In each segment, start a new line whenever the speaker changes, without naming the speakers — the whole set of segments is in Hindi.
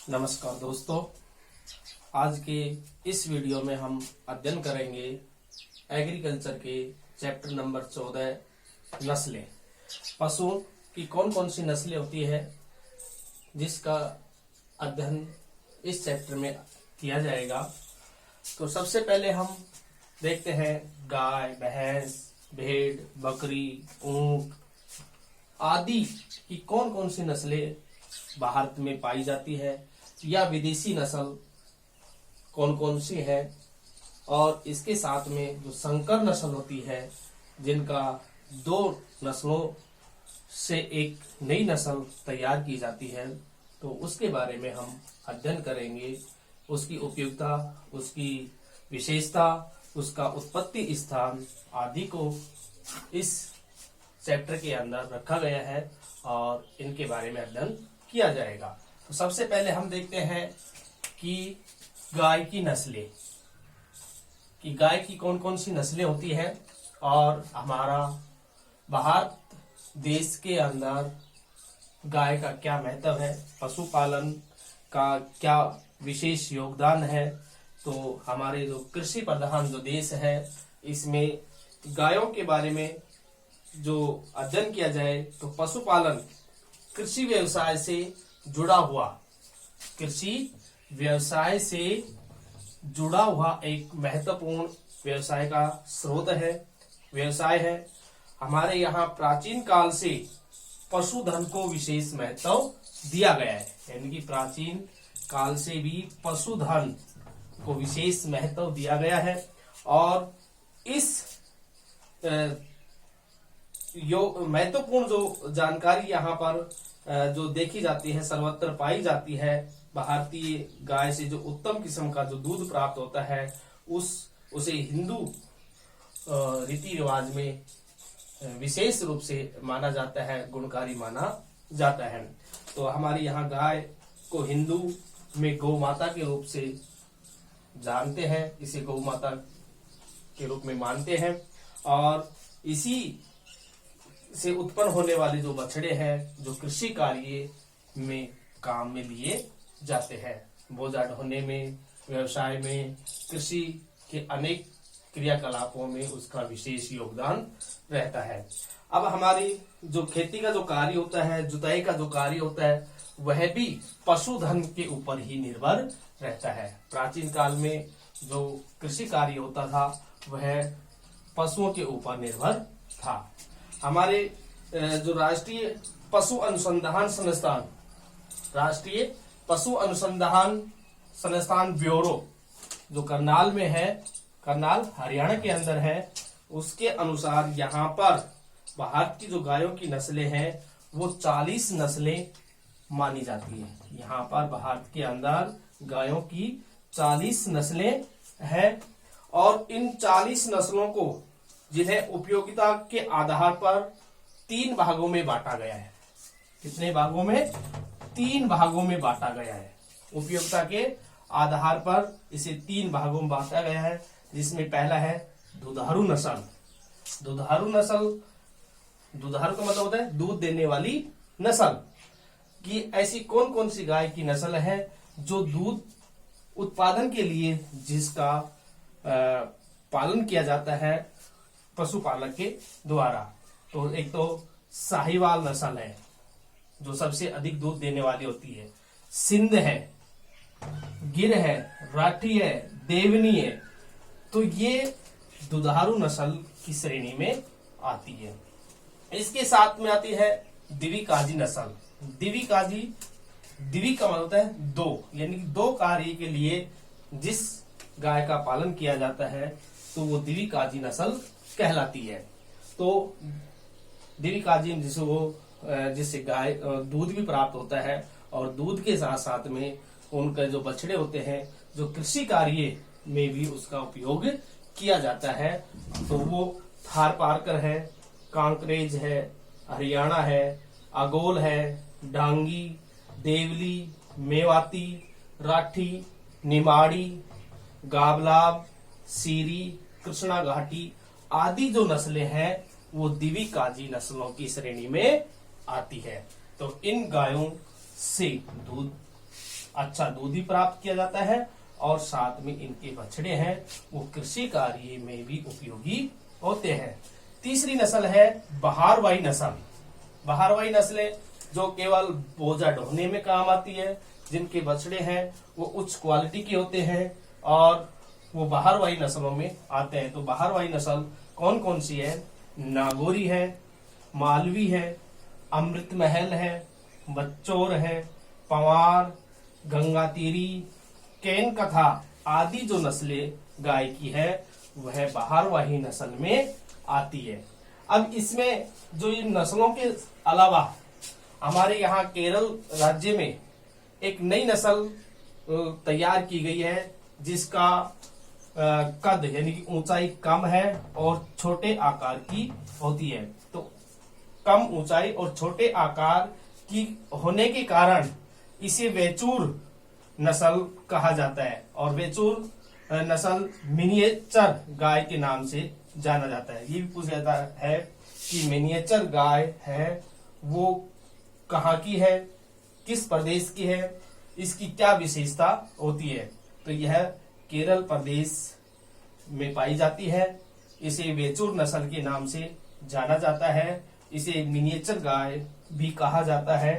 नमस्कार दोस्तों, आज के इस वीडियो में हम अध्ययन करेंगे एग्रीकल्चर के चैप्टर नंबर 14 नस्लें। पशुओं की कौन कौन सी नस्लें होती है जिसका अध्ययन इस चैप्टर में किया जाएगा। तो सबसे पहले हम देखते हैं गाय, भैंस, भेड़, बकरी, ऊंट आदि की कौन कौन सी नस्लें भारत में पाई जाती है या विदेशी नस्ल कौन कौन सी है, और इसके साथ में जो संकर नस्ल होती है जिनका दो नस्लों से एक नई नस्ल तैयार की जाती है, तो उसके बारे में हम अध्ययन करेंगे। उसकी उपयोगिता, उसकी विशेषता, उसका उत्पत्ति स्थान आदि को इस चैप्टर के अंदर रखा गया है और इनके बारे में अध्ययन किया जाएगा। तो सबसे पहले हम देखते हैं कि गाय की नस्लें, कि गाय की कौन कौन सी नस्लें होती हैं और हमारा भारत देश के अंदर गाय का क्या महत्व है, पशुपालन का क्या विशेष योगदान है। तो हमारे जो कृषि प्रधान जो देश है, इसमें गायों के बारे में जो अध्ययन किया जाए तो पशुपालन कृषि व्यवसाय से जुड़ा हुआ, कृषि व्यवसाय से जुड़ा हुआ एक महत्वपूर्ण व्यवसाय का स्रोत है, व्यवसाय है। हमारे यहाँ प्राचीन काल से पशुधन को विशेष महत्व दिया गया है, यानी कि प्राचीन काल से भी पशुधन को विशेष महत्व दिया गया है। और इस महत्वपूर्ण जो जानकारी यहाँ पर जो देखी जाती है, सर्वत्र पाई जाती है, भारतीय गाय से जो उत्तम किस्म का जो दूध प्राप्त होता है उसे हिंदू रीति रिवाज में विशेष रूप से माना जाता है, गुणकारी माना जाता है। तो हमारे यहाँ गाय को हिंदू में गौ माता के रूप से जानते हैं, इसे गौ माता के रूप में मानते हैं। और इसी से उत्पन्न होने वाले जो बछड़े हैं जो कृषि कार्य में काम में लिए जाते हैं, बोझा ढोने में, व्यवसाय में, कृषि के अनेक क्रियाकलापों में उसका विशेष योगदान रहता है। अब हमारी जो खेती का जो कार्य होता है, जुताई का जो कार्य होता है, वह भी पशुधन के ऊपर ही निर्भर रहता है। प्राचीन काल में जो कृषि कार्य होता था वह पशुओं के ऊपर निर्भर था। हमारे जो राष्ट्रीय पशु अनुसंधान संस्थान, राष्ट्रीय पशु अनुसंधान संस्थान ब्यूरो जो करनाल में है, करनाल हरियाणा के अंदर है, उसके अनुसार यहाँ पर भारत की जो गायों की नस्लें हैं वो 40 नस्लें मानी जाती है। यहाँ पर भारत के अंदर गायों की 40 नस्लें हैं और इन 40 नस्लों को, जिन्हें उपयोगिता के आधार पर 3 भागों में बांटा गया है। कितने भागों में? 3 भागों में बांटा गया है। उपयोगिता के आधार पर इसे 3 भागों में बांटा गया है, जिसमें पहला है दुधारू नस्ल। दुधारू नस्ल, दुधारू का मतलब होता है दूध देने वाली नस्ल। कि ऐसी कौन कौन सी गाय की नस्ल है जो दूध उत्पादन के लिए जिसका पालन किया जाता है पशुपालक के द्वारा। तो एक तो साहिवाल नस्ल है जो सबसे अधिक दूध देने वाली होती है, सिंध है, गिर है, राठी है, देवनी है। तो ये दुधारू नस्ल की श्रेणी में आती है। इसके साथ में आती है दिवी काजी नस्ल। दिवी काजी, दिवी का मतलब होता है दो, यानी कि 2 कार्य के लिए जिस गाय का पालन किया जाता है तो वो दिवी काजी नस्ल कहलाती है। तो दिवी काजी जिससे गाय दूध भी प्राप्त होता है और दूध के साथ साथ में उनके जो बछड़े होते हैं जो कृषि कार्य में भी उसका उपयोग किया जाता है। तो वो थारपारकर है, कांकरेज है, हरियाणा है, अगोल है, डांगी, देवली, मेवाती, राठी, निमाड़ी, गाबलाब, सीरी, कृष्णा घाटी आदि जो नस्लें हैं वो दिवी काजी नस्लों की श्रेणी में आती है। तो इन गायों से दूध अच्छा दूध भी प्राप्त किया जाता है और साथ में इनके बछड़े हैं वो कृषि कार्य में भी उपयोगी होते हैं। तीसरी नस्ल है बहारवाई नस्ल। बहारवाई नस्लें जो केवल बोझा ढोने में काम आती है, जिनके बछड़े हैं वो उच्च क्वालिटी के होते हैं और वो बहारवाई नस्लों में आते हैं। तो बहारवाई नस्ल कौन कौन सी है? नागौरी है, मालवी है, अमृत महल है, बच्चौर है, पंवार, गंगातीरी, केन कथा आदि जो नस्लें गाय की है वह बहारवाही नस्ल में आती है। अब इसमें जो इन नस्लों के अलावा हमारे यहाँ केरल राज्य में एक नई नस्ल तैयार की गई है जिसका कद यानी कि ऊंचाई कम है और छोटे आकार की होती है। तो कम ऊंचाई और छोटे आकार की होने के कारण इसे वेचूर नस्ल कहा जाता है और वेचूर नस्ल मिनिएचर गाय के नाम से जाना जाता है। ये भी पूछा जाता है कि मिनिएचर गाय है वो कहाँ की है, किस प्रदेश की है, इसकी क्या विशेषता होती है? तो यह केरल प्रदेश में पाई जाती है। इसे वेचूर नस्ल के नाम से जाना जाता है। इसे मिनिएचर गाय भी कहा जाता है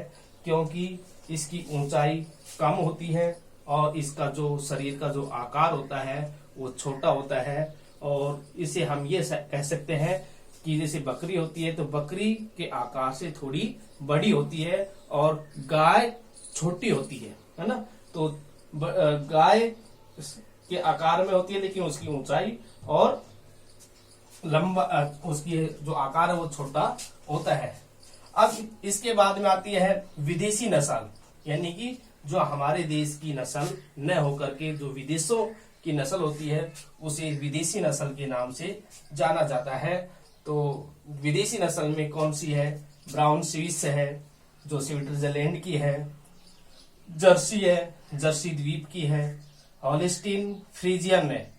क्योंकि इसकी ऊंचाई कम होती है और इसका जो शरीर का जो आकार होता है वो छोटा होता है। और इसे हम ये कह सकते हैं कि जैसे बकरी होती है तो बकरी के आकार से थोड़ी बड़ी होती है और गाय छोटी होती है ना। तो गाय के आकार में होती है लेकिन उसकी ऊंचाई और लंबा उसकी जो आकार है वो छोटा होता है। अब इसके बाद में आती है विदेशी नस्ल, यानी कि जो हमारे देश की नस्ल न होकर के जो विदेशों की नस्ल होती है उसे विदेशी नस्ल के नाम से जाना जाता है। तो विदेशी नस्ल में कौन सी है? ब्राउन स्विस है जो स्विट्जरलैंड की है, जर्सी है जर्सी द्वीप की है, हॉलिस्टीन फ्रीजियन है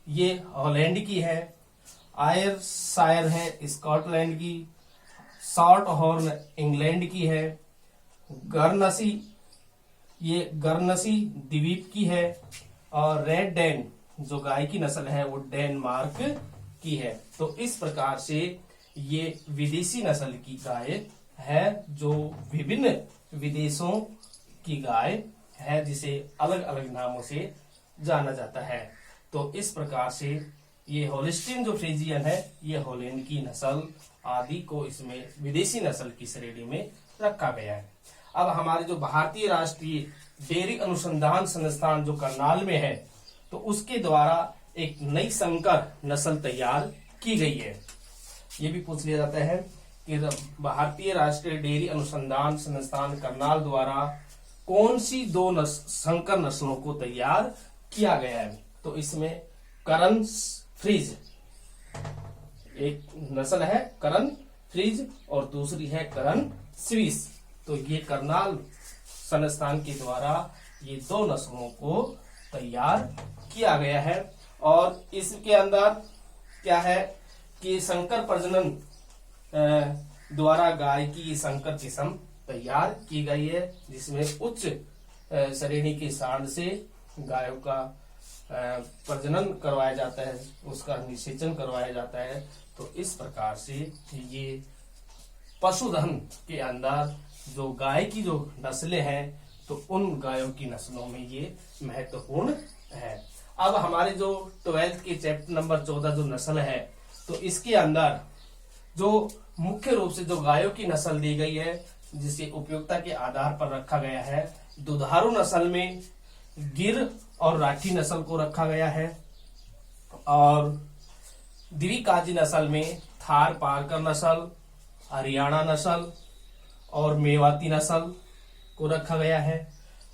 ये हॉलैंड की है, आयरशायर है स्कॉटलैंड की, शॉर्ट हॉर्न इंग्लैंड की है, गर्नसी ये गर्नसी द्वीप की है और रेड डेन जो गाय की नस्ल है वो डेनमार्क की है। तो इस प्रकार से ये विदेशी नस्ल की गाय है जो विभिन्न विदेशों की गाय है जिसे अलग अलग नामों से जाना जाता है। तो इस प्रकार से ये होलिस्टीन जो फ्रीजियन है ये हॉलैंड की नस्ल आदि को इसमें विदेशी नस्ल की श्रेणी में रखा गया है। अब हमारे जो भारतीय राष्ट्रीय डेयरी अनुसंधान संस्थान जो करनाल में है तो उसके द्वारा एक नई संकर नस्ल तैयार की गई है। ये भी पूछ लिया जाता है कि भारतीय राष्ट्रीय डेयरी अनुसंधान संस्थान करनाल द्वारा कौन सी दो संकर नस्लों को तैयार किया गया है? तो इसमें करन फ्रीज एक नस्ल है, करन फ्रीज और दूसरी है करन स्विस। तो ये करनाल संस्थान के द्वारा ये दो नस्लों को तैयार किया गया है। और इसके अंदर क्या है कि संकर प्रजनन द्वारा गाय की संकर किस्म तैयार की गई है जिसमें उच्च श्रेणी के सांड से गायों का प्रजनन करवाया जाता है, उसका निषेचन करवाया जाता है। तो इस प्रकार से ये पशुधन के अंदर जो गाय की जो नस्लें हैं तो उन गायों की नस्लों में ये महत्वपूर्ण है। अब हमारे जो 12th के चैप्टर नंबर 14 जो नस्ल है तो इसके अंदर जो मुख्य रूप से जो गायों की नस्ल दी गई है जिसे उपयोगिता के आधार पर रखा गया है, दुधारू नस्ल में गिर और राठी नस्ल को रखा गया है और द्विकाजी नस्ल में थार पारकर नस्ल, हरियाणा नस्ल और मेवाती नस्ल को रखा गया है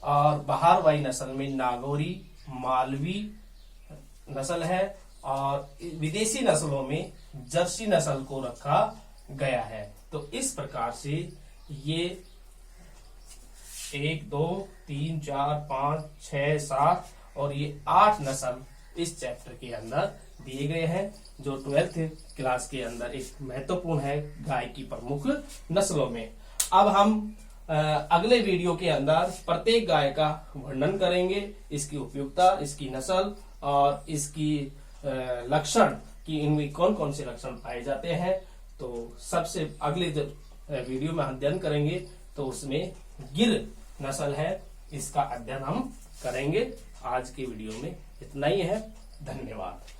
और बहारवाई नस्ल में नागौरी, मालवी नस्ल है और विदेशी नस्लों में जर्सी नस्ल को रखा गया है। तो इस प्रकार से ये 1 2 3 4 5 6 7 और ये 8 नस्ल इस चैप्टर के अंदर दिए गए हैं जो 12th क्लास के अंदर एक महत्वपूर्ण है गाय की प्रमुख नस्लों में। अब हम अगले वीडियो के अंदर प्रत्येक गाय का वर्णन करेंगे, इसकी उपयुक्ता, इसकी नस्ल और इसकी लक्षण कि इनमें कौन कौन से लक्षण पाए जाते हैं। तो सबसे अगले वीडियो में अध्ययन करेंगे तो उसमें गिर नस्ल है, इसका अध्ययन हम करेंगे। आज के वीडियो में इतना ही है। धन्यवाद।